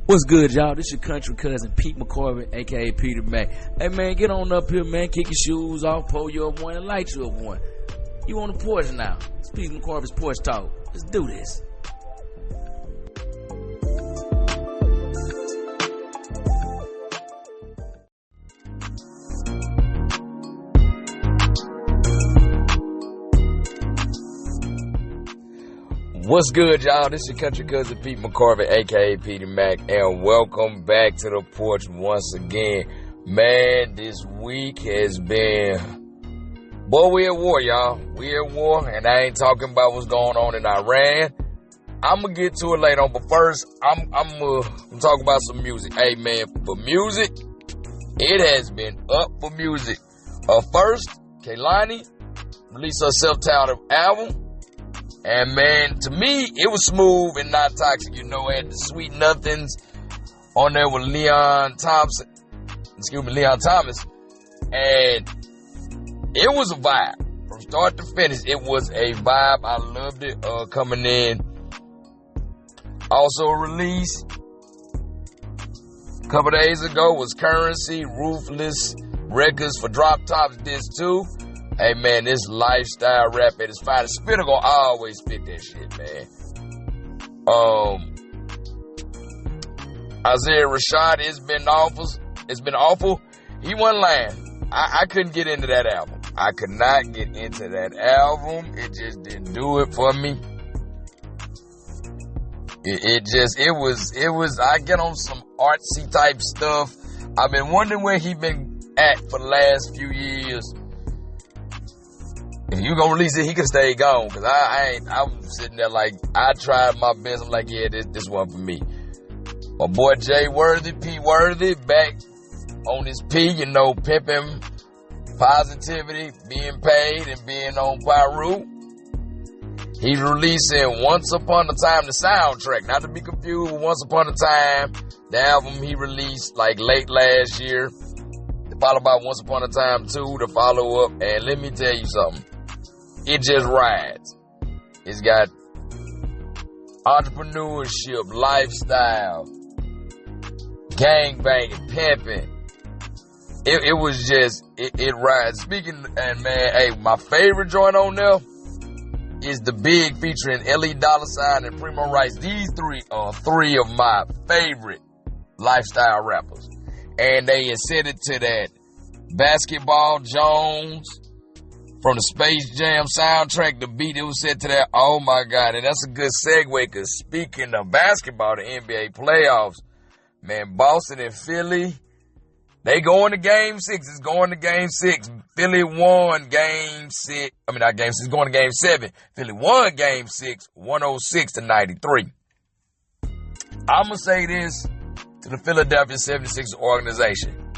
What's good, y'all? This your country cousin, Pete McCorvey, a.k.a. Peter Mac. Hey, man, get on up here, man. Kick your shoes off, pull you up one, and light you up one. You on the porch now. It's Pete McCorvey's Porch Talk. Let's do this. What's good, y'all? This is your country cousin, Pete McCorvey, a.k.a. Peter Mac, and welcome back to the porch once again. Man, this week has been... Boy, we at war, y'all. We at war, and I ain't talking about what's going on in Iran. I'm going to get to it later on, but first, I'm talking about some music. Hey, man, for music, it has been up for music. First, Kehlani released her self-titled album. And man, to me, it was smooth and not toxic. You know, it had the Sweet Nothings on there with Leon Thomas. And it was a vibe. From start to finish, it was a vibe. I loved it coming in. Also released a couple days ago was Currency, Ruthless Records for Drop Tops Disc 2. Hey, man, this lifestyle rap at its finest. Spitter gonna always spit that shit, man. Isaiah Rashad, it's been awful. He wasn't lying. I couldn't get into that album. I could not get into that album. It just didn't do it for me. It was, I get on some artsy type stuff. I've been wondering where he been at for the last few years. If you gonna release it, he could stay gone. Cause I'm sitting there like, I tried my best. I'm like, yeah, this one for me. My boy P Worthy, back on his P, you know, pimping positivity, being paid, and being on Pyru. He's releasing Once Upon a Time, the soundtrack. Not to be confused with Once Upon a Time, the album he released like late last year. Followed by Once Upon a Time 2, the follow-up. And let me tell you something. It just rides. It's got entrepreneurship, lifestyle, gangbanging, pimping. It was just, it rides. Speaking, and man, hey, my favorite joint on there is The Big featuring L.E. Dollar Sign and Primo Rice. These three are three of my favorite lifestyle rappers. And they ascended to that Basketball Jones from the Space Jam soundtrack. The beat, it was set to that. Oh my God. And that's a good segue, because speaking of basketball, the NBA playoffs, man, Boston and Philly, they going to game 6. It's going to game 6. Philly won game 6. I mean, not game 6, going to game 7. Philly won game 6, 106-93. I'm going to say this to the Philadelphia 76ers organization.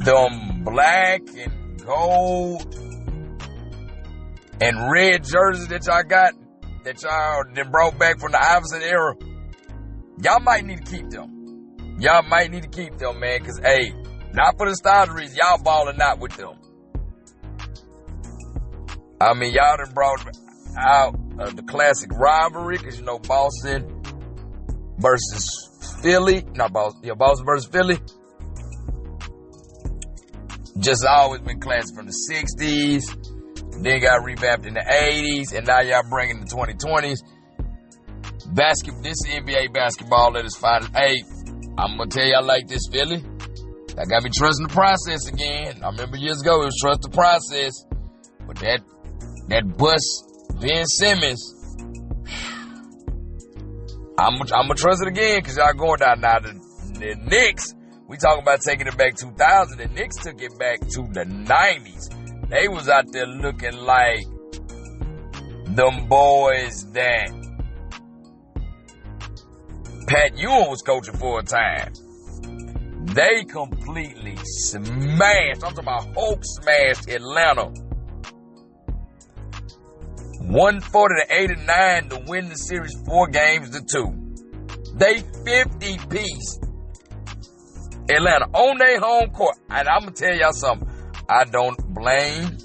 Them black and gold and red jerseys that y'all got, that y'all then brought back from the Iverson era, y'all might need to keep them. Y'all might need to keep them, man, because, hey, not for the style reason, y'all balling out with them. I mean, y'all done brought out the classic rivalry, because, you know, Boston versus Philly, Boston versus Philly, just always been classic from the 60s, then got revamped in the 80s, and now y'all bringing the 2020s. This NBA basketball at its finest. Hey, I'm going to tell y'all like this, Philly. That got me trusting the process again. I remember years ago, it was trust the process. But that bust, Ben Simmons, I'm going to trust it again, because y'all going down now. The Knicks, we talking about taking it back 2000. The Knicks took it back to the 90s. They was out there looking like them boys that Pat Ewing was coaching for a time. They completely smashed. I'm talking about Hulk smashed Atlanta. 140-89 to win the series 4-2. They 50-piece Atlanta on their home court. And I'm going to tell y'all something. I don't blame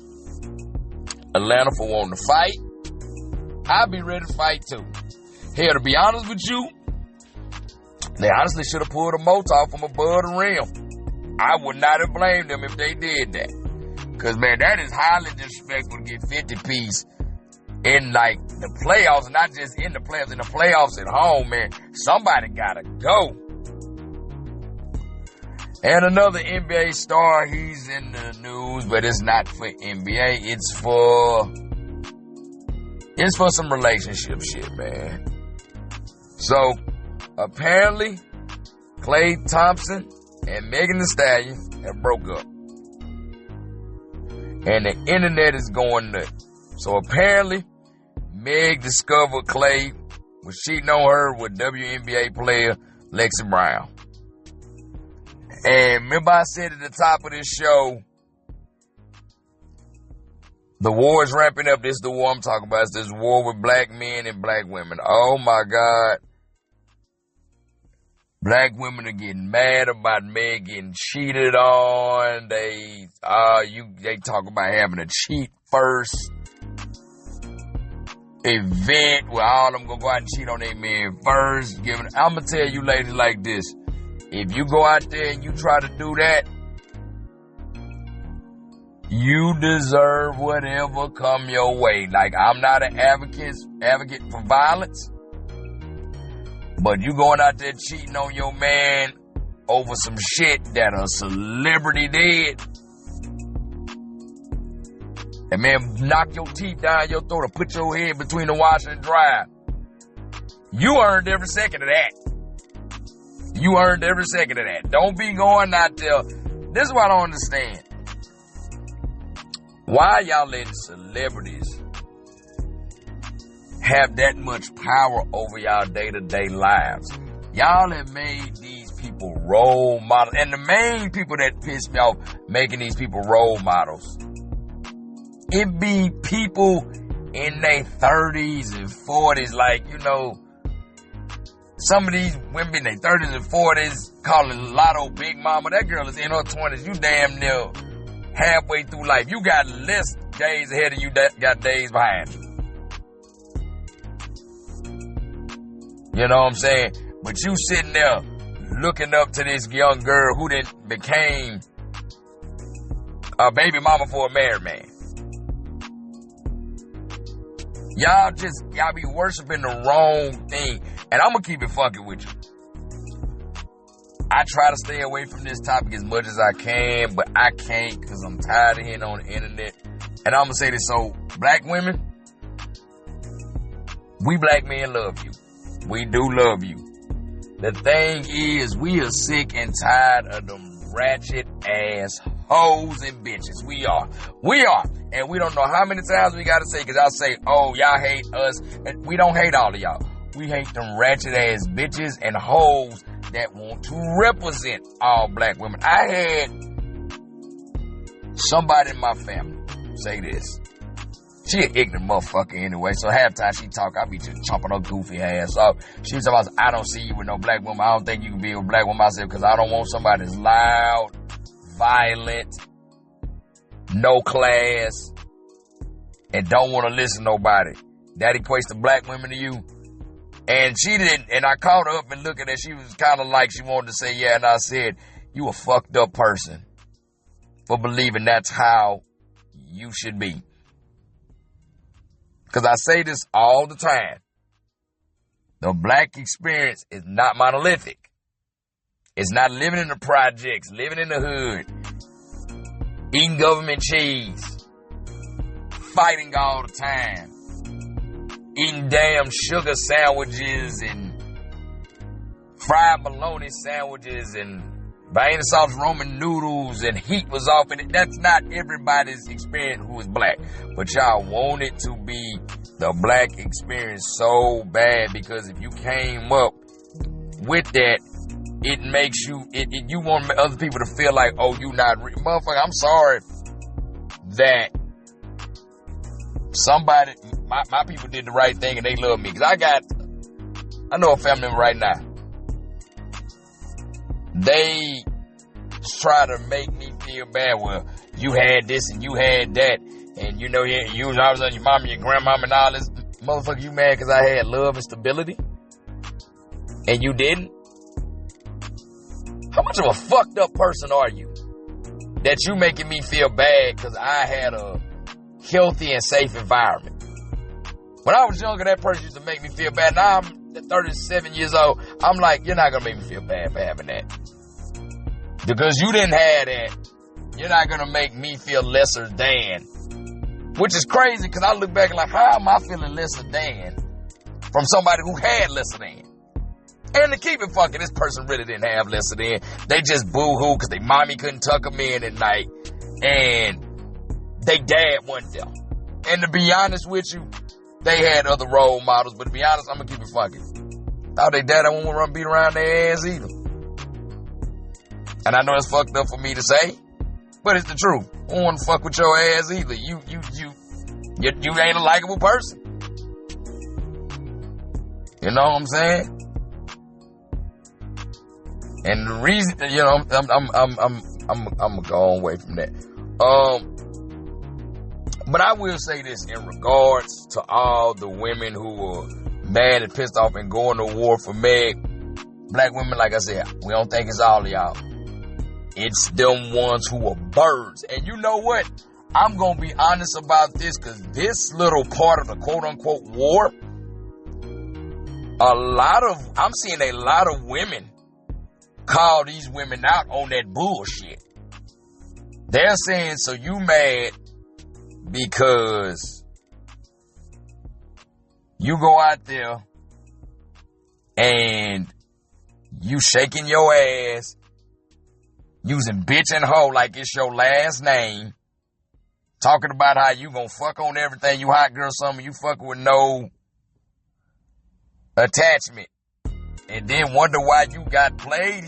Atlanta for wanting to fight. I'll be ready to fight too. Hell, to be honest with you, They honestly should have pulled a Motov from above the rim. I would not have blamed them if they did that. Because, man, that is highly disrespectful to get 50 piece in, like, the playoffs. Not just in the playoffs, in the playoffs at home, man. Somebody gotta go. And another NBA star, he's in the news, but it's not for NBA. It's for some relationship shit, man. So, apparently, Klay Thompson and Megan Thee Stallion have broke up. And the internet is going nuts. So apparently, Meg discovered Klay was cheating on her with WNBA player Lexi Brown. And remember I said at the top of this show, the war is ramping up. This is the war I'm talking about. It's this war with black men and black women. Oh my God. Black women are getting mad about Meg getting cheated on. They talk about having a cheat first event where all of them gonna go out and cheat on their men first. I'm gonna tell you ladies like this. If you go out there and you try to do that, you deserve whatever come your way. Like, I'm not an advocate for violence. But you going out there cheating on your man over some shit that a celebrity did. And man, knock your teeth down your throat or put your head between the washer and dryer. You earned every second of that. You earned every second of that. Don't be going out there. This is what I don't understand. Why y'all letting celebrities have that much power over y'all day-to-day lives? Y'all have made these people role models. And the main people that piss me off making these people role models, it be people in their 30s and 40s. Like, you know, some of these women in their 30s and 40s calling Lotto Big Mama. That girl is in her 20s. You damn near halfway through life. You got less days ahead of you, got days behind you. You know what I'm saying? But you sitting there looking up to this young girl who then became a baby mama for a married man. Y'all be worshiping the wrong thing. And I'm going to keep it fucking with you. I try to stay away from this topic as much as I can, but I can't because I'm tired of hearing on the internet. And I'm going to say this. So, black women, we black men love you. We do love you. The thing is, we are sick and tired of them ratchet ass hoes and bitches. We are. And we don't know how many times we gotta say, because y'all say, oh, y'all hate us. And we don't hate all of y'all. We hate them ratchet ass bitches and hoes that want to represent all black women. I had somebody in my family say this. She an ignorant motherfucker anyway, so half time she talk, I be just chomping her goofy ass off. She was talking about, I don't see you with no black woman. I don't think you can be with a black woman. I said, because I don't want somebody that's loud, violent, no class, and don't want to listen to nobody. That equates to black women to you. And she didn't, and I caught her up and looking at her, she was kind of like she wanted to say, yeah, and I said, you a fucked up person for believing that's how you should be. Because I say this all the time. The black experience is not monolithic. It's not living in the projects, living in the hood, eating government cheese, fighting all the time, eating damn sugar sandwiches and fried bologna sandwiches and Vienna sauce Roman noodles and heat was off in it. That's not everybody's experience who is black. But y'all want it to be the black experience so bad because if you came up with that, it makes you, you want other people to feel like, oh, you not, motherfucker, I'm sorry that somebody, my people did the right thing and they love me. Because I know a family member right now. They try to make me feel bad. Well, you had this and you had that. And you know, you was always on your mom and your grandmama and all this. Motherfucker, you mad because I had love and stability? And you didn't? How much of a fucked up person are you that you making me feel bad because I had a healthy and safe environment? When I was younger, that person used to make me feel bad. Now I'm 37 years old. I'm like, you're not going to make me feel bad for having that. Because you didn't have that, you're not going to make me feel lesser than. Which is crazy because I look back and like, how am I feeling lesser than from somebody who had lesser than? And to keep it funky, this person really didn't have lesser than. They just boo-hoo because their mommy couldn't tuck them in at night. And they dad wasn't there. And to be honest with you, they had other role models. But to be honest, I'm going to keep it funky. Thought they dad, I wouldn't want to beat around their ass either. And I know it's fucked up for me to say, but it's the truth. I don't want to fuck with your ass either. You ain't a likable person. You know what I'm saying? And the reason, you know, I'm gonna go away from that. But I will say this in regards to all the women who were mad and pissed off and going to war for Meg. Black women, like I said, we don't think it's all of y'all. It's them ones who are birds. And you know what? I'm going to be honest about this because this little part of the quote-unquote war, I'm seeing a lot of women call these women out on that bullshit. They're saying, so you mad because you go out there and you shaking your ass, using bitch and hoe like it's your last name, talking about how you gonna fuck on everything, you hot girl summer, you fucking with no attachment, and then wonder why you got played.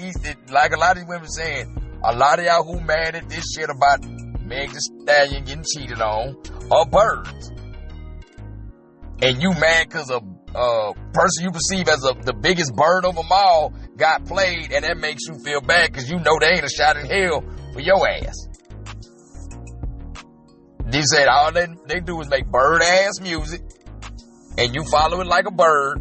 Like a lot of these women saying, a lot of y'all who mad at this shit about Meg the Stallion getting cheated on are birds. And you mad because a person you perceive as the biggest bird of them all got played, and that makes you feel bad because you know they ain't a shot in hell for your ass. They said all they do is make bird-ass music, and you follow it like a bird,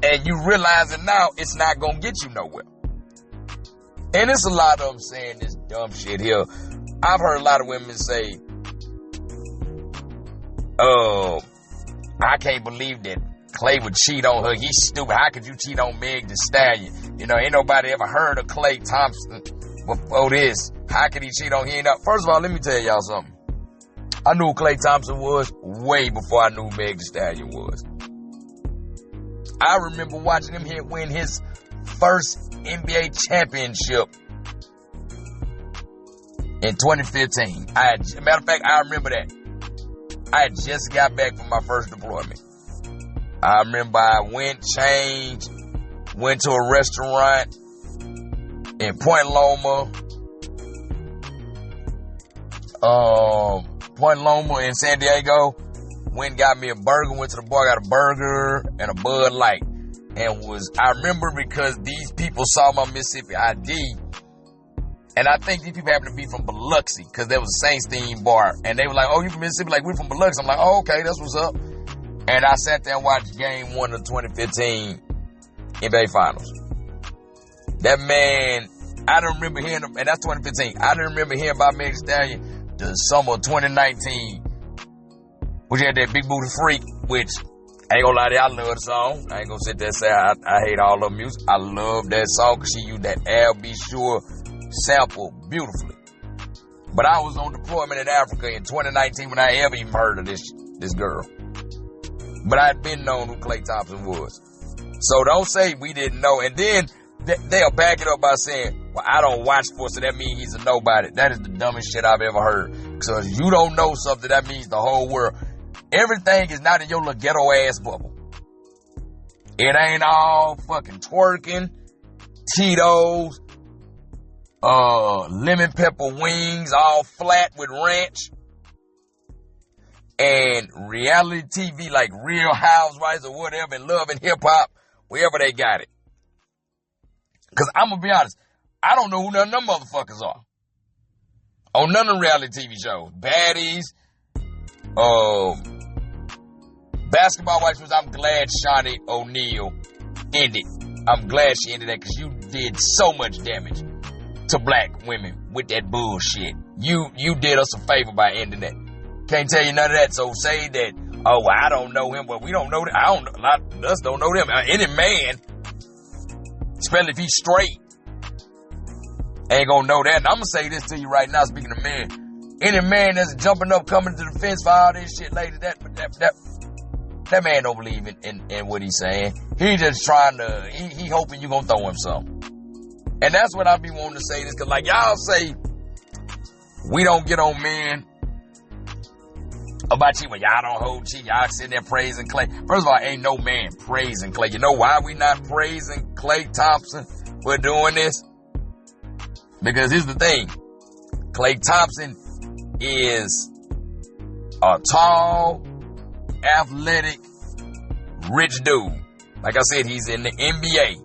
and you realizing now it's not going to get you nowhere. And it's a lot of them saying this dumb shit here. I've heard a lot of women say, I can't believe that Klay would cheat on her. He's stupid. How could you cheat on Meg the Stallion? You know, ain't nobody ever heard of Klay Thompson before this. How could he cheat on him? First of all, let me tell y'all something. I knew who Klay Thompson was way before I knew Meg the Stallion was. I remember watching him win his first NBA championship in 2015. Matter of fact, I remember that. I had just got back from my first deployment. I remember I went to a restaurant in Point Loma in San Diego. Went and got me a burger, went to the bar, got a burger and a Bud Light. I remember because these people saw my Mississippi ID, and I think these people happened to be from Biloxi, because there was a Saints themed bar, and they were like, oh, you from Mississippi? Like, we're from Biloxi. I'm like, oh, okay, that's what's up. And I sat there and watched game 1 of the 2015 NBA Finals. That man, I don't remember hearing him, and that's 2015. I didn't remember hearing about Meg Thee Stallion the summer of 2019, which had that Big Booty Freak, which, I ain't gonna lie to you, I love the song. I ain't gonna sit there and say I hate all the music. I love that song because she used that Al B. Sure sample beautifully. But I was on deployment in Africa in 2019 when I ever even heard of this girl. But I'd been known who Klay Thompson was. So don't say we didn't know. And then they'll back it up by saying, well, I don't watch sports, so that means he's a nobody. That is the dumbest shit I've ever heard. Because you don't know something, that means the whole world. Everything is not in your little ghetto ass bubble. It ain't all fucking twerking, Tito's, lemon pepper wings, all flat with ranch, and reality TV like Real Housewives or whatever, and Love and Hip Hop, wherever they got it. Because I'm going to be honest, I don't know who none of them motherfuckers are. On none of the reality TV shows. Baddies, Basketball Wives, I'm glad Shawnee O'Neal ended. I'm glad she ended that because you did so much damage to black women with that bullshit. You did us a favor by ending that. Can't tell you none of that. So say that, oh, well, I don't know him, but we don't know that. A lot of us don't know them. Any man, especially if he's straight, ain't gonna know that. And I'm gonna say this to you right now, speaking of men. Any man that's jumping up, coming to the fence for all this shit later, that man don't believe in what he's saying. He just trying to, he hoping you gonna throw him something. And that's what I be wanting to say this, cause like y'all say, we don't get on men about you when y'all don't hold cheat. Y'all sitting there praising Klay. First of all, ain't no man praising Klay. You know why we not praising Klay Thompson for doing this? Because here's the thing. Klay Thompson is a tall, athletic, rich dude. Like I said, he's in the NBA.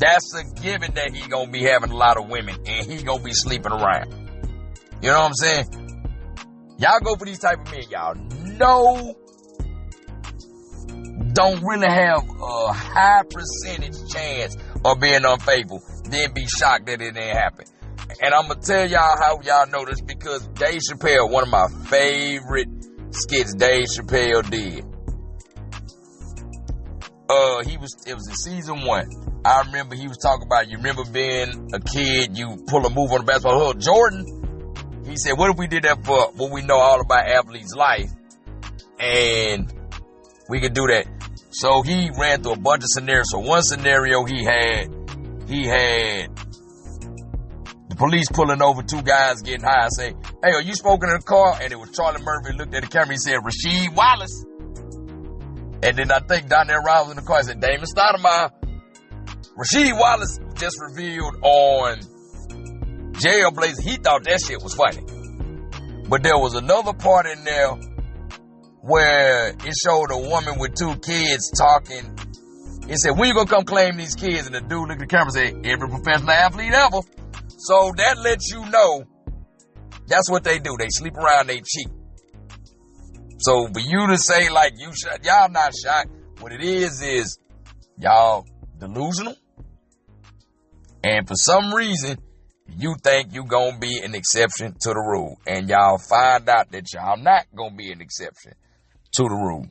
That's a given that he gonna be having a lot of women and he gonna be sleeping around. You know what I'm saying? Y'all go for these type of men, y'all know don't really have a high percentage chance of being unfaithful, then be shocked that it didn't happen. And I'm going to tell y'all how y'all know this because Dave Chappelle, one of my favorite skits Dave Chappelle did. It was in season 1. I remember he was talking about, you remember being a kid, you pull a move on the basketball hook. Jordan, he said, what if we did that for what we know all about athletes' life? And we could do that. So he ran through a bunch of scenarios. So one scenario he had the police pulling over 2 guys getting high. Say, hey, are you smoking in the car? And it was Charlie Murphy looked at the camera. He said, Rasheed Wallace. And then I think Donnell Rouse in the car said, Damon Stoudemire. Rasheed Wallace just revealed on Jailblazer. He thought that shit was funny. But there was another part in there where it showed a woman with 2 kids talking. It said, when you gonna come claim these kids? And the dude looked at the camera and said, every professional athlete ever. So that lets you know that's what they do. They sleep around, they cheat. So for you to say like you shot, y'all not shocked. What it is y'all delusional. And for some reason, you think you gonna be an exception to the rule. And y'all find out that y'all not gonna be an exception to the rule.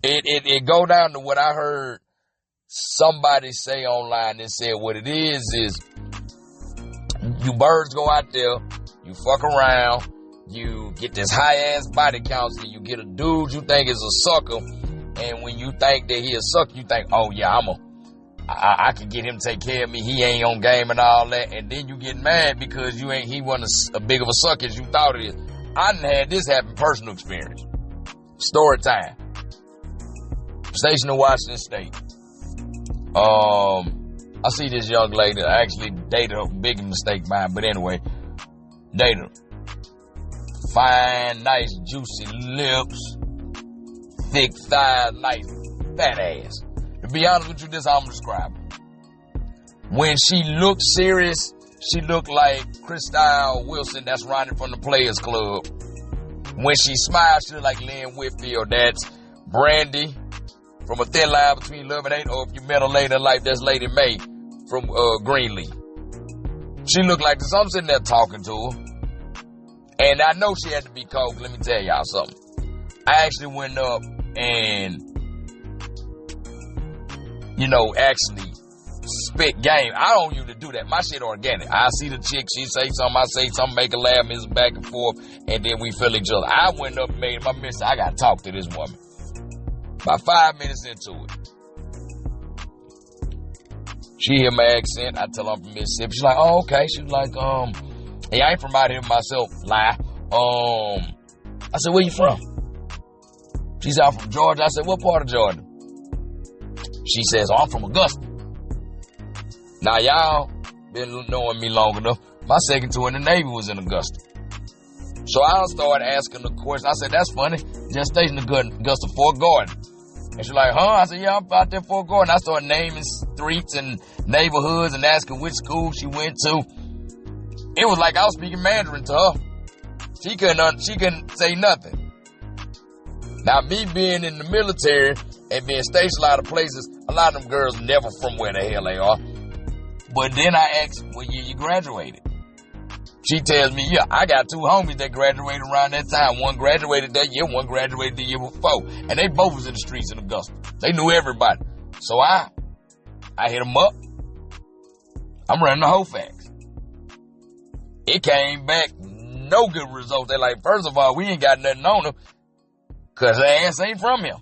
It go down to what I heard somebody say online. They said what it is you birds go out there, you fuck around, you get this high ass body count, and you get a dude you think is a sucker, and when you think that he a sucker, you think, oh yeah, I can get him to take care of me, he ain't on game and all that, and then you get mad because he wasn't a big of a sucker as you thought it is. I done had this happen, personal experience. Story time. Station of Washington State. I see this young lady. I actually dated her. Big mistake mine, but anyway, dated her. Fine, nice, juicy lips, thick thighs, nice fat ass. To be honest with you, this is how I'm describing. When she looked serious, she looked like Crystal Wilson that's running from the Players Club. When she smiled, she looked like Lynn Whitfield. That's Brandy from A Thin Line Between Love and Hate, or if you met her later in life, that's Lady May from Greenleaf. She looked like this. I'm sitting there talking to her, and I know she had to be cold. Let me tell y'all something. I actually went up and, actually spit game. I don't usually do that. My shit organic. I see the chick, she say something, I say something, make her laugh, it's back and forth, and then we feel each other. I went up and made my mission. I gotta talk to this woman. About 5 minutes into it, she hear my accent. I tell her I'm from Mississippi. She's like, oh, okay. She's like, hey, I ain't from out here myself. Lie. I said, where you from? She said, I'm from Georgia. I said, what part of Georgia? She says, oh, I'm from Augusta. Now, y'all been knowing me long enough. My second tour in the Navy was in Augusta. So I started asking the question. I said, that's funny. Just stationed in Augusta, Fort Gordon. And she's like, huh? I said, yeah, I'm out there Fort Gordon. I started naming streets and neighborhoods and asking which school she went to. It was like I was speaking Mandarin to her. She couldn't say nothing. Now, me being in the military and being stationed a lot of places, a lot of them girls never from where the hell they are. But then I asked, what year you graduated? She tells me, yeah, I got two homies that graduated around that time. One graduated that year, one graduated the year before. And they both was in the streets in Augusta. They knew everybody. So I hit them up. I'm running the whole facts. It came back, no good results. They're like, first of all, we ain't got nothing on them because their ass ain't from here.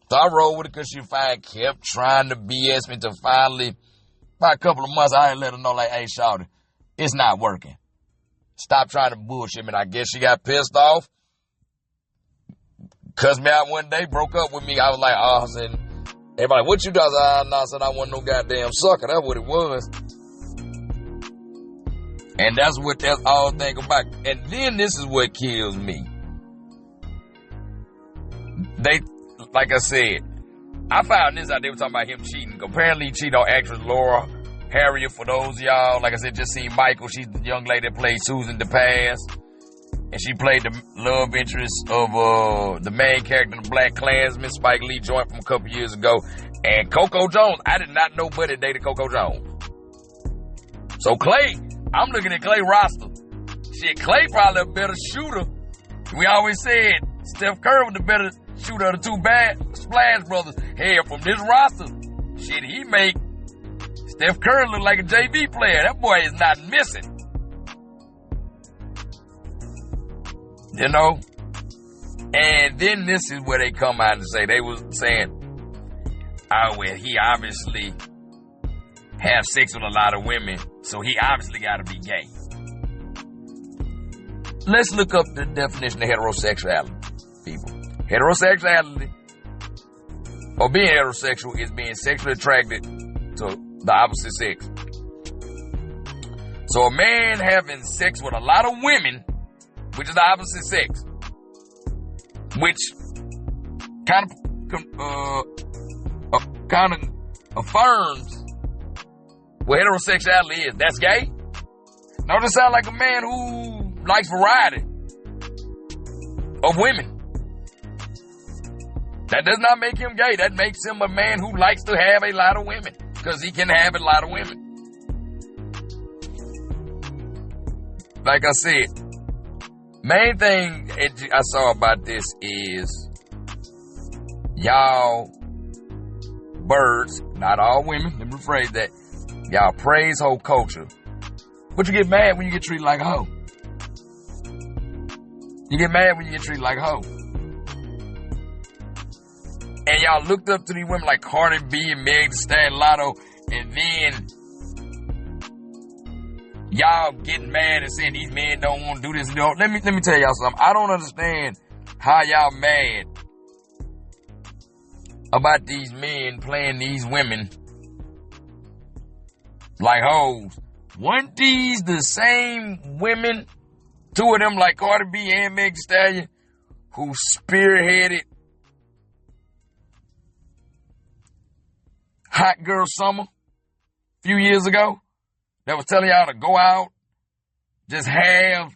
So I rolled with it because she kept trying to BS me to finally, by a couple of months, I let her know, like, hey, shawty, it's not working. Stop trying to bullshit me. And I guess she got pissed off, cussed me out one day, broke up with me. I was like, oh, I said, everybody, what you do? I said, I wasn't no goddamn sucker. That's what it was. And that's all thing about. And then this is what kills me. They, like I said, I found this out. They were talking about him cheating. Apparently he cheated on actress Laura Harriet. For those of y'all, like I said, just seen Michael. She's the young lady that played Susan DePass. And she played the love interest of the main character in the Black Klansman, Spike Lee joint from a couple years ago. And Coco Jones, I did not know Buddy dated Coco Jones. So Klay, I'm looking at Klay roster. Shit, Klay probably a better shooter. We always said Steph Curry was the better shooter of the two bad Splash brothers. Hell, from this roster, shit, he make Steph Curry look like a JV player. That boy is not missing. You know? And then this is where they come out and say, they was saying, oh, well, he obviously have sex with a lot of women, so he obviously got to be gay. Let's look up the definition of heterosexuality, people. Heterosexuality, or being heterosexual, is being sexually attracted to the opposite sex. So a man having sex with a lot of women, which is the opposite sex, which kind of affirms what heterosexuality is. That's gay. Don't it sound like a man who likes variety of women? That does not make him gay. That makes him a man who likes to have a lot of women, because he can have a lot of women. Like I said, main thing I saw about this is y'all birds, not all women, let me rephrase that, y'all praise whole culture, but you get mad when you get treated like a hoe. You get mad when you get treated like a hoe. And y'all looked up to these women like Cardi B and Meg Stan Lotto, and then y'all getting mad and saying these men don't want to do this. Let me tell y'all something. I don't understand how y'all mad about these men playing these women like hoes. Weren't these the same women, two of them like Cardi B and Meg Thee Stallion, who spearheaded Hot Girl Summer a few years ago? That was telling y'all to go out, just have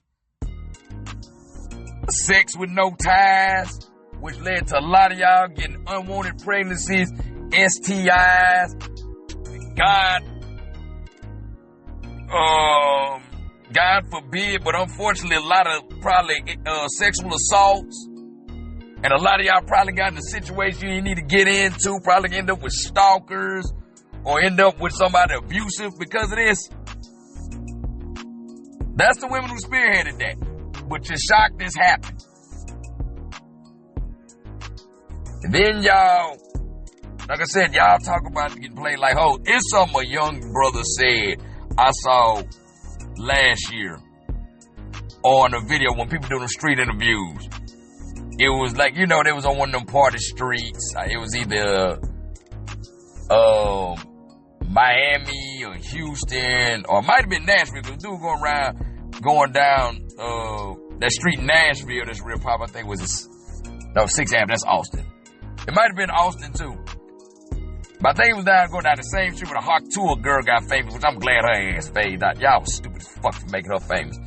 sex with no ties, which led to a lot of y'all getting unwanted pregnancies, STIs. God forbid, but unfortunately, a lot of probably sexual assaults. And a lot of y'all probably got in a situation you need to get into, probably end up with stalkers or end up with somebody abusive because of this. That's the women who spearheaded that. But you're shocked this happened. And then y'all, like I said, y'all talk about getting played like hoes. It's something a young brother said I saw last year on a video when people do them street interviews. It was like, you know, they was on one of them party streets. It was either Miami or Houston, or it might have been Nashville, because dude going down that street in Nashville that's real popular. I think it was 6th Ave, that's Austin. It might have been Austin too. But I think it was going down the same street where the Hawk Tour girl got famous, which I'm glad her ass faded out. Y'all was stupid as fuck for making her famous.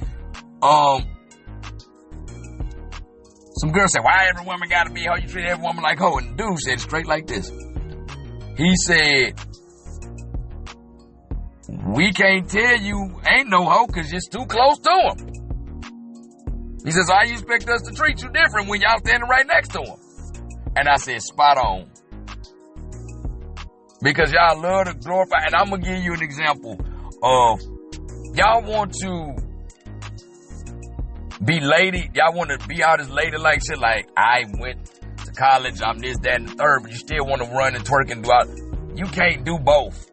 Some girl said, why every woman gotta be a hoe? You treat every woman like hoe. And the dude said straight like this. He said, we can't tell you ain't no hoe because you're too close to him. He says, why you expect us to treat you different when y'all standing right next to him? And I said, spot on. Because y'all love to glorify. And I'm going to give you an example of y'all want to be lady. Y'all want to be out as lady-like shit. Like, I went to college, I'm this, that, and the third, but you still want to run and twerk and do out. You can't do both.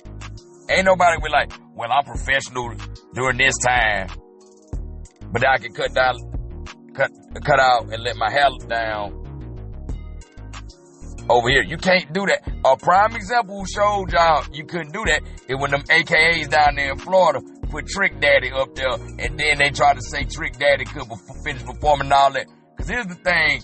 Ain't nobody be like, well, I'm professional during this time, but I can cut out and let my hair down over here. You can't do that. A prime example who showed y'all you couldn't do that is when them AKAs down there in Florida put Trick Daddy up there, and then they tried to say Trick Daddy could finish performing and all that. Because here's the thing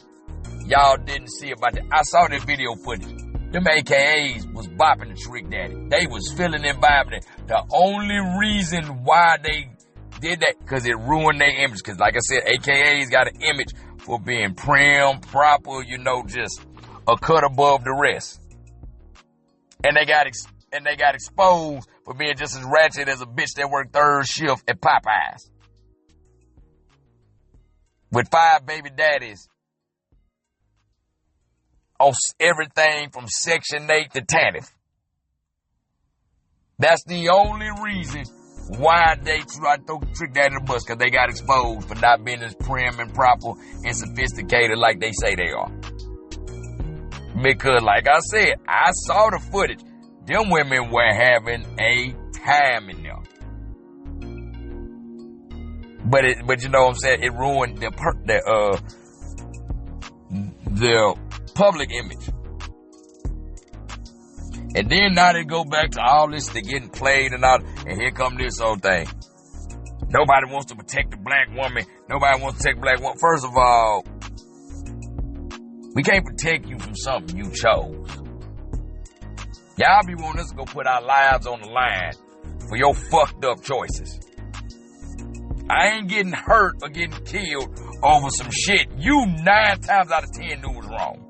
y'all didn't see about that. I saw that video footage. Them AKAs was bopping the Trick Daddy. They was feeling and vibing it. The only reason why they did that, because it ruined their image. Because like I said, AKAs got an image for being prim, proper, just a cut above the rest. And they got exposed for being just as ratchet as a bitch that worked third shift at Popeyes. With 5 baby daddies on everything from Section 8 to TANF. That's the only reason why they tried to throw Trick Daddy in the bus, because they got exposed for not being as prim and proper and sophisticated like they say they are. Because, like I said, I saw the footage. Them women were having a time in there. But you know what I'm saying? It ruined the public image. And then now they go back to all this, they getting played and all, and here come this whole thing. Nobody wants to protect the black woman. Nobody wants to protect the black woman. First of all, we can't protect you from something you chose. Y'all be wanting us to go put our lives on the line for your fucked up choices. I ain't getting hurt or getting killed over some shit you 9 times out of 10 knew was wrong.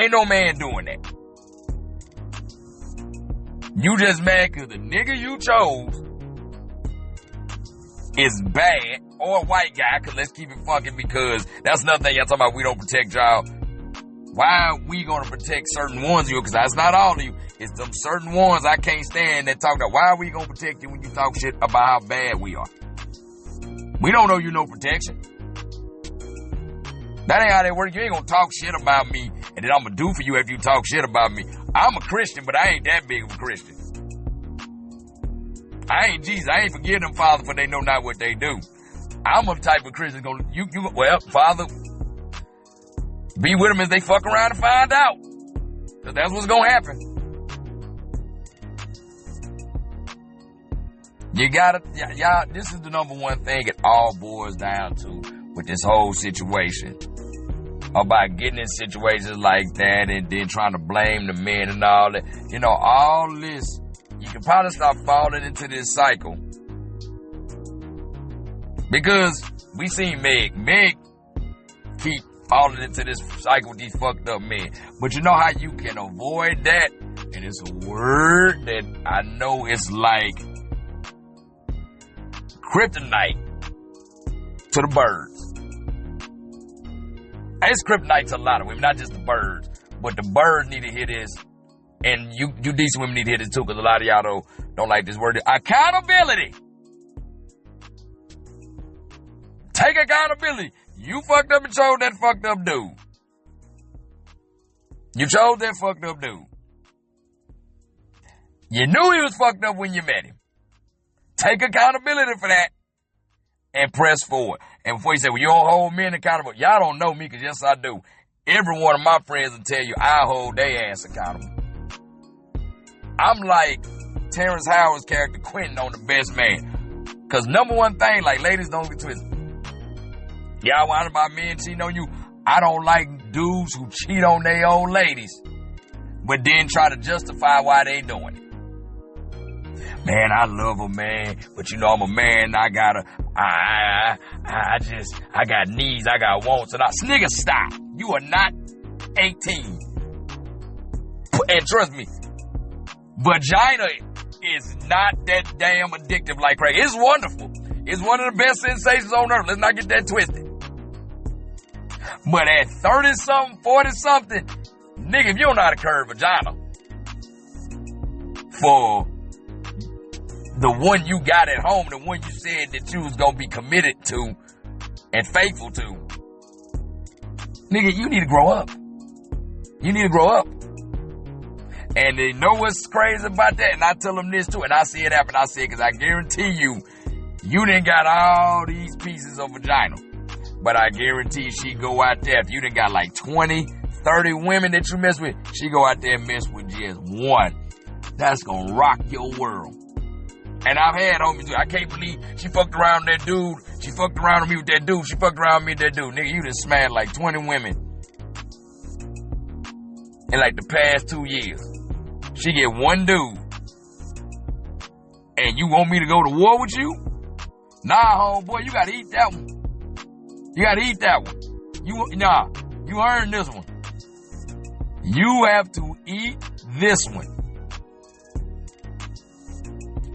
Ain't no man doing that. You just mad because the nigga you chose is bad, or a white guy, because let's keep it fucking, because that's another thing y'all talking about, we don't protect y'all. Why are we going to protect certain ones of you? Because that's not all of you. It's them certain ones I can't stand that talk about. Why are we going to protect you when you talk shit about how bad we are? We don't owe you no protection. That ain't how that works. You ain't going to talk shit about me and then I'm going to do for you after you talk shit about me. I'm a Christian, but I ain't that big of a Christian. I ain't Jesus. I ain't forgive them, Father, for they know not what they do. I'm a type of Christian well, Father, be with them as they fuck around and find out. Because that's what's going to happen. You gotta, y'all, this is the number one thing it all boils down to with this whole situation. About getting in situations like that and then trying to blame the men and all that. All this, you can probably start falling into this cycle. Because we seen Meg keep falling into this cycle with these fucked up men. But you know how you can avoid that? And it's a word that I know it's like kryptonite to the birds. It's kryptonite to a lot of women, not just the birds. But the birds need to hear this. And you decent women need to hear this too, because a lot of y'all don't like this word. Accountability. Take accountability. You fucked up and chose that fucked up dude. You chose that fucked up dude. You knew he was fucked up when you met him. Take accountability for that and press forward. And before you say, well, you don't hold men accountable. Y'all don't know me, because yes, I do. Every one of my friends will tell you I hold their ass accountable. I'm like Terrence Howard's character Quentin on The Best Man. Because number one thing, like, ladies, don't get twisted. Y'all whining about men cheating on you. I don't like dudes who cheat on their old ladies, but then try to justify why they doing it. Man, I love her, man. But you know, I'm a man. I got needs. I got wants. And nigga, stop. You are not 18. And trust me, vagina is not that damn addictive like crack. It's wonderful. It's one of the best sensations on earth. Let's not get that twisted. But at 30-something, 40-something, nigga, if you don't know how to curve vagina for the one you got at home, the one you said that you was gonna be committed to and faithful to, nigga, you need to grow up. You need to grow up. And they know what's crazy about that, and I tell them this too, and I see it happen. I say it because I guarantee you, you done got all these pieces of vagina. But I guarantee she go out there, if you done got like 20, 30 women that you mess with, she go out there and mess with just one. That's gonna rock your world. And I've had homies, I can't believe she fucked around with that dude. She fucked around with me with that dude. She fucked around with me with that dude. Nigga, you done smashed like 20 women in like the past 2 years. She get one dude. And you want me to go to war with you? Nah, homeboy, you gotta eat that one. You gotta eat that one. You earned this one. You have to eat this one.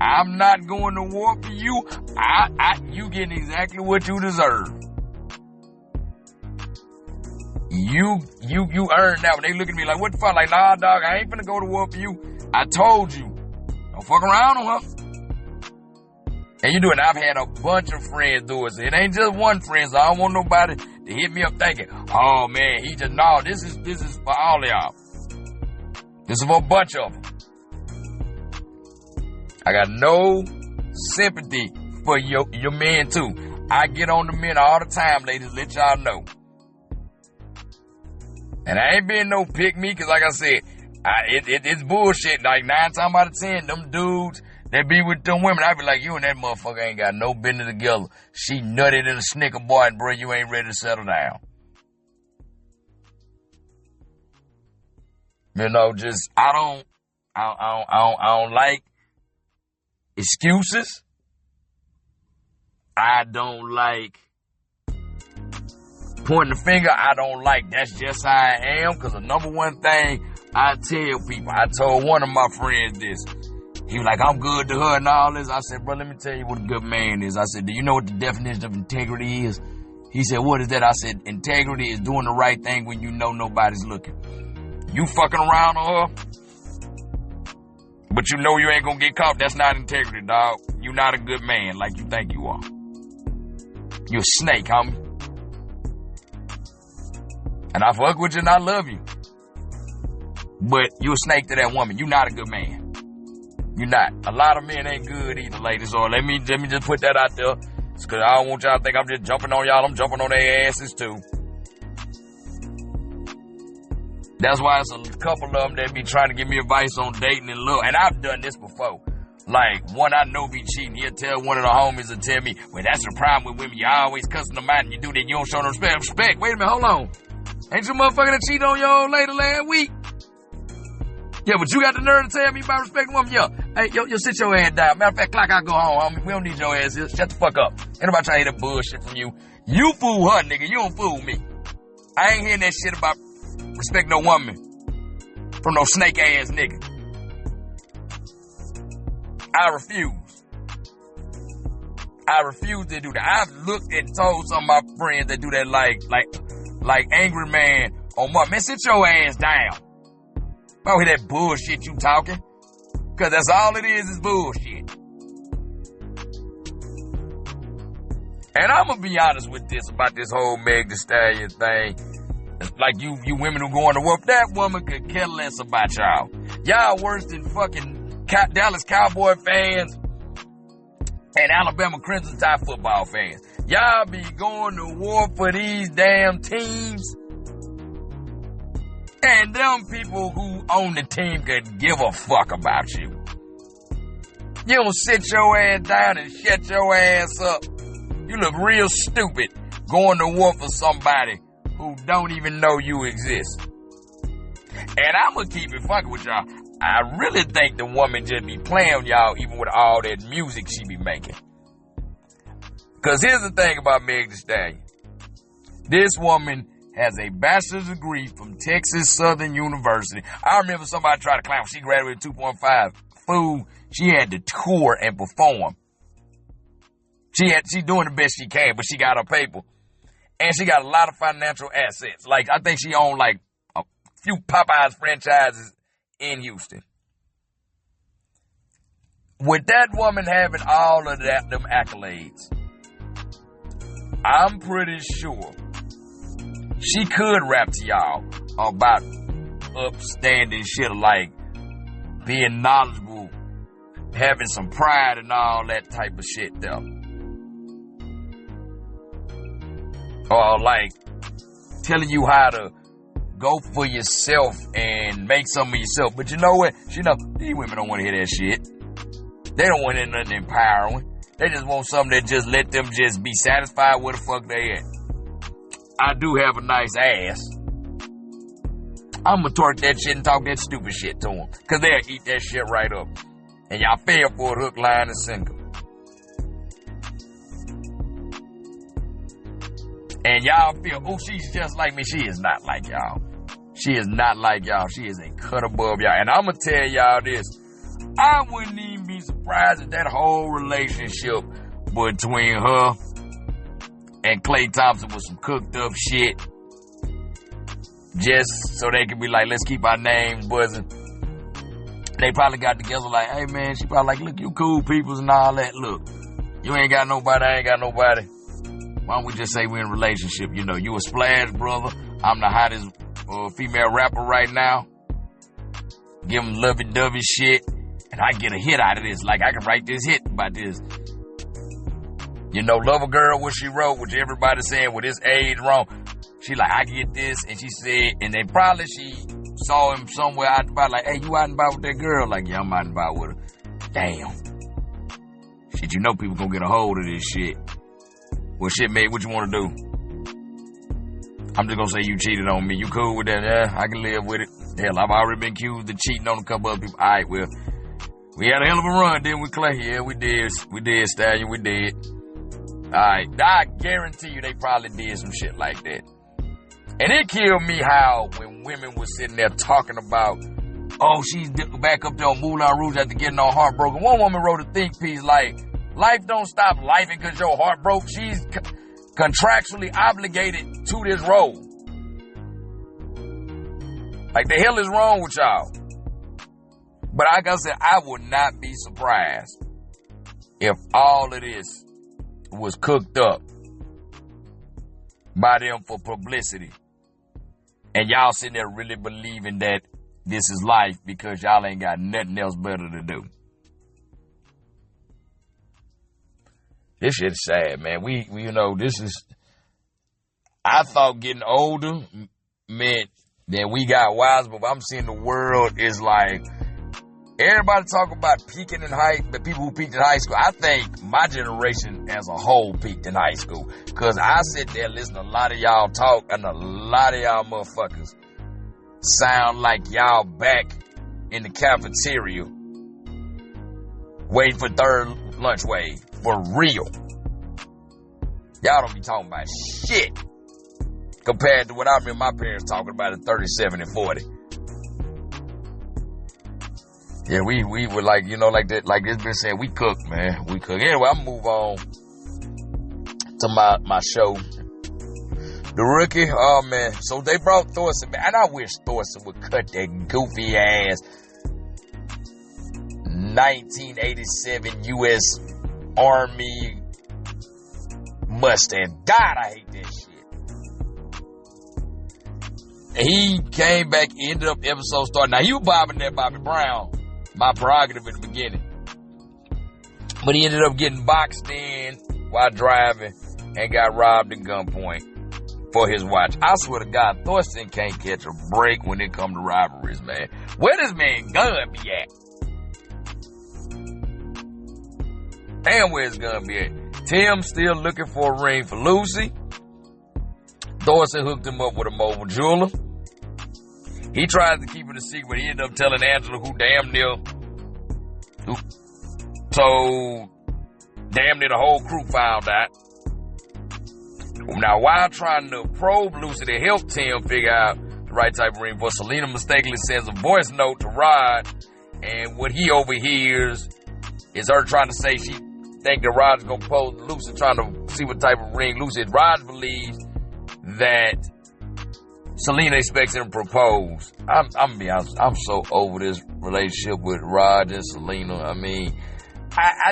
I'm not going to war for you. You getting exactly what you deserve. You earned that one. They look at me like, what the fuck? Like, nah, dog, I ain't finna go to war for you. I told you. Don't fuck around on her. And you do it. I've had a bunch of friends do it. So it ain't just one friend, so I don't want nobody to hit me up thinking, oh man, no, this is for all of y'all. This is for a bunch of them. I got no sympathy for your men too. I get on the men all the time, ladies, let y'all know. And I ain't being no pick me, cause like I said, it's bullshit. Like 9 times out of 10, them dudes that be with them women, I be like, you and that motherfucker ain't got no business together. She nutted in a snicker boy, and bro, you ain't ready to settle down. You know, just I don't like excuses. I don't like pointing the finger. I don't like that's just how I am. Cause the number one thing I tell people, I told one of my friends this. He was like, I'm good to her and all this. I said, bro, let me tell you what a good man is. I said, do you know what the definition of integrity is? He said, what is that? I said, integrity is doing the right thing when you know nobody's looking. You fucking around on her, but you know you ain't gonna get caught. That's not integrity, dog. You not a good man like you think you are. You a snake, homie. And I fuck with you and I love you. But you a snake to that woman. You not a good man. You not. A lot of men ain't good either, ladies. So let me just put that out there. It's cause I don't want y'all to think I'm just jumping on y'all. I'm jumping on their asses too. That's why it's a couple of them that be trying to give me advice on dating and love. And I've done this before. Like, one I know be cheating. He'll tell one of the homies and tell me, well, that's the problem with women. You always cussing them out and you do that. You don't show no respect. Wait a minute, hold on. Ain't you motherfucker that cheated on your old lady last week? Yeah, but you got the nerve to tell me about respecting women? Yeah. Hey, yo, sit your ass down. Matter of fact, clock, I go home, homie. We don't need your ass here. Shut the fuck up. Ain't nobody trying to hear that bullshit from you. You fool her, nigga. You don't fool me. I ain't hearing that shit about respect no woman from no snake ass nigga. I refuse. I refuse to do that. I've looked and told some of my friends that do that like angry man on my man, sit your ass down. I don't hear that bullshit you talking. Cause that's all it is bullshit. And I'm gonna be honest with this about this whole Meg Thee Stallion thing. It's like you women who going to work, that woman could care less about y'all. Y'all worse than fucking Dallas Cowboy fans and Alabama Crimson Tide football fans. Y'all be going to war for these damn teams. And them people who own the team could give a fuck about you. You don't sit your ass down and shut your ass up. You look real stupid going to war for somebody who don't even know you exist. And I'm gonna keep it fucking with y'all. I really think the woman just be playing y'all even with all that music she be making. Because here's the thing about Meg Thee Stallion. This woman has a bachelor's degree from Texas Southern University. I remember somebody tried to claim when she graduated 2.5. Fool, she had to tour and perform. She doing the best she can, but she got her paper. And she got a lot of financial assets. Like, I think she owned like a few Popeyes franchises in Houston. With that woman having all of them accolades, I'm pretty sure she could rap to y'all about upstanding shit like being knowledgeable, having some pride and all that type of shit though. Or like telling you how to go for yourself and make something of yourself. But you know what? These women don't want to hear that shit. They don't want to hear nothing empowering. They just want something that just let them just be satisfied where the fuck they at. I do have a nice ass. I'm gonna twerk that shit and talk that stupid shit to them. Cause they'll eat that shit right up. And y'all fell for it hook, line, and sinker. And y'all feel, oh, she's just like me. She is not like y'all. She is not like y'all. She is a cut above y'all. And I'm gonna tell y'all this. I wouldn't even be surprised if that whole relationship between her and Klay Thompson was some cooked up shit. Just so they could be like, let's keep our names buzzing. They probably got together like, hey man, she probably like, look, you cool peoples and all that. Look, you ain't got nobody, I ain't got nobody. Why don't we just say we're in a relationship? You know, you a splash brother. I'm the hottest female rapper right now. Give them lovey-dovey shit. And I get a hit out of this. Like, I can write this hit about this. You know, Love a Girl, what she wrote, which everybody saying with this age wrong. She like, I get this. And she said, and then probably she saw him somewhere out and about, like, hey, you out and about with that girl? Like, yeah, I'm out and about with her. Damn. Shit, you know people gonna get a hold of this shit. Well, shit, mate, what you want to do? I'm just gonna say you cheated on me. You cool with that? Yeah, I can live with it. Hell, I've already been accused of cheating on a couple other people. All right, well, we had a hell of a run, didn't we, Klay? Yeah, we did. We did, Stallion. We did. All right. I guarantee you they probably did some shit like that. And it killed me how when women were sitting there talking about, oh, she's back up there on Moulin Rouge after getting all heartbroken. One woman wrote a think piece like, life don't stop lifing because your heart broke. She's contractually obligated to this role. Like, the hell is wrong with y'all? But like I said, I would not be surprised if all of this was cooked up by them for publicity. And y'all sitting there really believing that this is life because y'all ain't got nothing else better to do. This shit is sad, man. We you know, this is, I thought getting older meant that we got wise, but I'm seeing the world is like, everybody talk about peaking in the people who peaked in high school. I think my generation as a whole peaked in high school. Cause I sit there and listen to a lot of y'all talk, and a lot of y'all motherfuckers sound like y'all back in the cafeteria waiting for third lunch wave. For real. Y'all don't be talking about shit compared to what I remember my parents talking about at 37 and 40. Yeah, we were like, you know, like that, like it's been said, we cook, man. We cook. Anyway, I'm move on to my show. The Rookie, oh man. So they brought Thorson back, and I wish Thorson would cut that goofy ass 1987 U.S. Army Mustang. God, I hate that shit. And he came back, ended up episode starting. Now, he was bobbing that Bobby Brown, my prerogative in the beginning. But he ended up getting boxed in while driving and got robbed at gunpoint for his watch. I swear to God, Thorson can't catch a break when it comes to robberies, man. Where this man gun be at? Damn, where his gun be at? Tim still looking for a ring for Lucy. Thorson hooked him up with a mobile jeweler. He tried to keep it a secret, but he ended up telling Angela, who so damn near the whole crew found out. Now, while trying to probe Lucy to help Tim figure out the right type of ring for, Selena mistakenly sends a voice note to Rod, and what he overhears is her trying to say she think that Rod's gonna propose to Lucy, trying to see what type of ring Lucy. Rod believes that Selena expects him to propose. I'm gonna be honest, I'm so over this relationship with Rod and Selena. I mean, I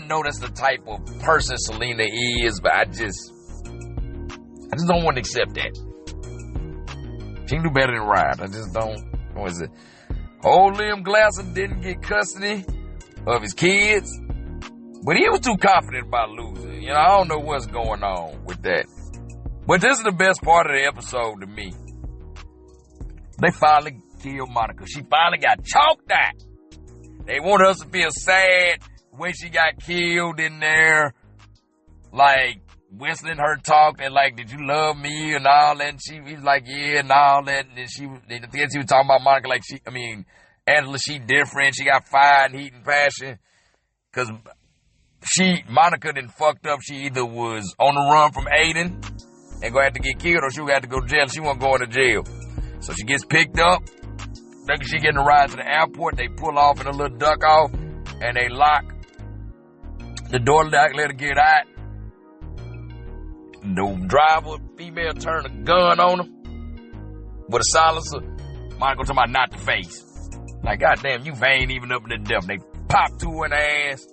know that's the type of person Selena is, but I just don't want to accept that. She can do better than Rod. I just don't. What is it? Old Liam Glasser didn't get custody of his kids, but he was too confident about losing. You know, I don't know what's going on with that. But this is the best part of the episode to me. They finally killed Monica. She finally got choked out. They want us to feel sad when she got killed in there, like whistling her talk and like, did you love me and all that? And she was like, yeah, and all that. And then she was talking about Monica like Angela, she different. She got fire and heat and passion. Cause Monica done fucked up. She either was on the run from Aiden and gonna have to get killed, or she would have to go to jail. She wasn't going to jail. So she gets picked up. Thinking she getting a ride to the airport. They pull off in a little duck off and they lock the door, let her get out. The driver, female, turned a gun on him with a silencer. Monica talking about not the face. Like, goddamn, you ain't even up to the death. They pop two in the ass.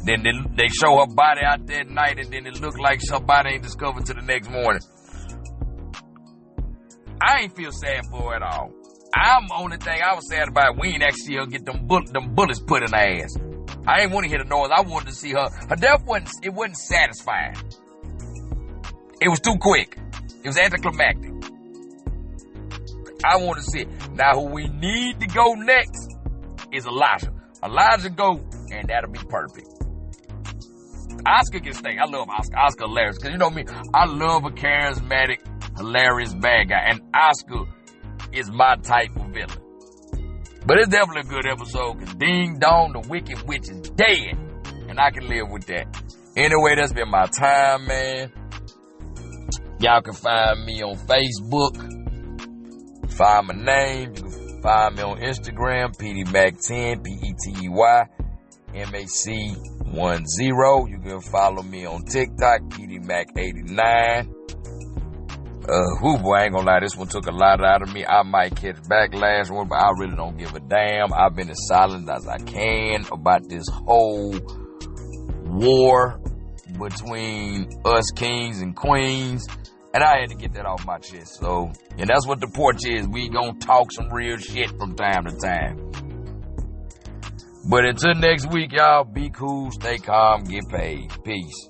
Then they show her body out that night, and then it looked like her body ain't discovered till the next morning. I ain't feel sad for her at all. Only thing I was sad about, we ain't actually see her get them bullets put in her ass. I ain't want to hear the noise. I wanted to see her. Her death wasn't satisfying. It was too quick. It was anticlimactic. I want to see it. Now, who we need to go next is Elijah. Elijah go, and that'll be perfect. Oscar can stay. I love Oscar. Oscar hilarious. Because you know me, I love a charismatic, hilarious bad guy. And Oscar is my type of villain. But it's definitely a good episode because Ding Dong, the Wicked Witch, is dead. And I can live with that. Anyway, that's been my time, man. Y'all can find me on Facebook. Find my name. You can find me on Instagram, PDMac10, PETYMAC10. You can follow me on TikTok, PDMac89. Boy, I ain't gonna lie, this one took a lot out of me. I might catch backlash one, but I really don't give a damn. I've been as silent as I can about this whole war between us kings and queens, and I had to get that off my chest. So, and that's what the porch is. We gonna talk some real shit from time to time. But until next week, y'all, be cool, stay calm, get paid. Peace.